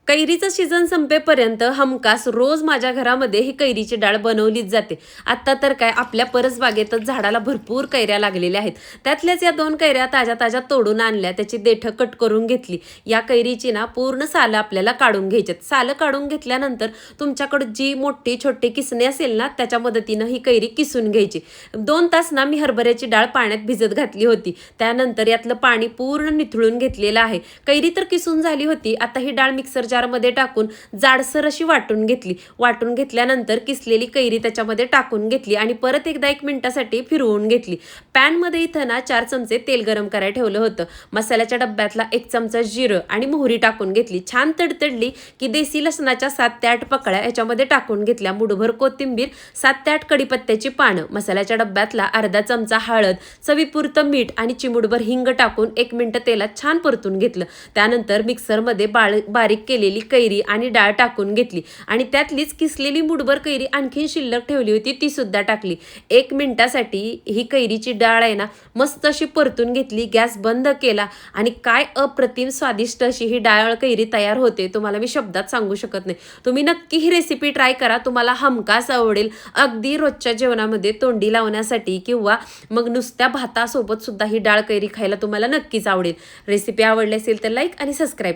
कैरीचं season संपेपर्यंत हमखास रोज माझ्या घरामध्ये ही कैरीची डाळ बनवलीच जाते. आत्ता तर काय आपल्या परसबागेतच झाडाला भरपूर कैऱ्या लागलेल्या आहेत. त्यातल्याच या 2 कैऱ्या ताज्या-ताज्या तोडून आणल्या. त्याची देठं कट करून घेतली. या कैरीची ना पूर्ण सालं आपल्याला काढून घ्यायची आहेत. सालं काढून घेतल्यानंतर तुमच्याकडं जी मोठी छोटी किसणी असेल ना त्याच्या मदतीनं ही कैरी किसून घ्यायची. 2 तास ना मी हरभऱ्याची डाळ पाण्यात भिजत घातली होती. त्यानंतर यातलं पाणी पूर्ण निथळून घेतलेलं आहे. कैरी तर किसून झाली होती. आता ही डाळ मिक्सर जारमध्ये टाकून जाडसर अशी वाटून घेतली. वाटून घेतल्यानंतर किसलेली कैरी त्याच्यामध्ये टाकून घेतली आणि परत एकदा 1 मिनिटासाठी फिरवून घेतली. पॅनमध्ये इथं ना 4 चमचे तेल गरम करायला ठेवलं होतं. मसाल्याच्या डब्यातला 1 चमचा जिरं आणि मोहरी टाकून घेतली. छान तडतडली की देसी लसणाच्या 7 ते 8 पकळ्या याच्यामध्ये टाकून घेतल्या. मुठभर कोथिंबीर, 7 ते 8 कढीपत्त्याची पानं, मसाल्याच्या डब्यातला अर्धा चमचा हळद, चवीपुरतं मीठ आणि चिमूटभर हिंग टाकून 1 मिनिट तेलात छान परतून घेतलं. त्यानंतर मिक्सरमध्ये बारीक केलेली कैरी आणि डाळ टाकून घेतली आणि त्यातलीच किसलेली मुठभर कैरी आणखीन शिल्लक ठेवली होती ती सुद्धा टाकली. 1 मिनिटासाठी ही कैरीची डाळ आहे ना मस्त अशी परतून घेतली. गॅस बंद केला आणि काय अप्रतिम स्वादिष्ट अशी ही डाळ कैरी तयार होते तुम्हाला मी शब्दात सांगू शकत नाही. तुम्ही नक्की ही रेसिपी ट्राय करा. तुम्हाला हमखास आवडेल. अगदी रोजच्या जेवणामध्ये तोंडी लावण्यासाठी किंवा मग नुसत्या भातासोबत सुद्धा ही डाळ कैरी खायला तुम्हाला नक्कीच आवडेल. रेसिपी आवडली असेल तर लाईक आणि सबस्क्राईब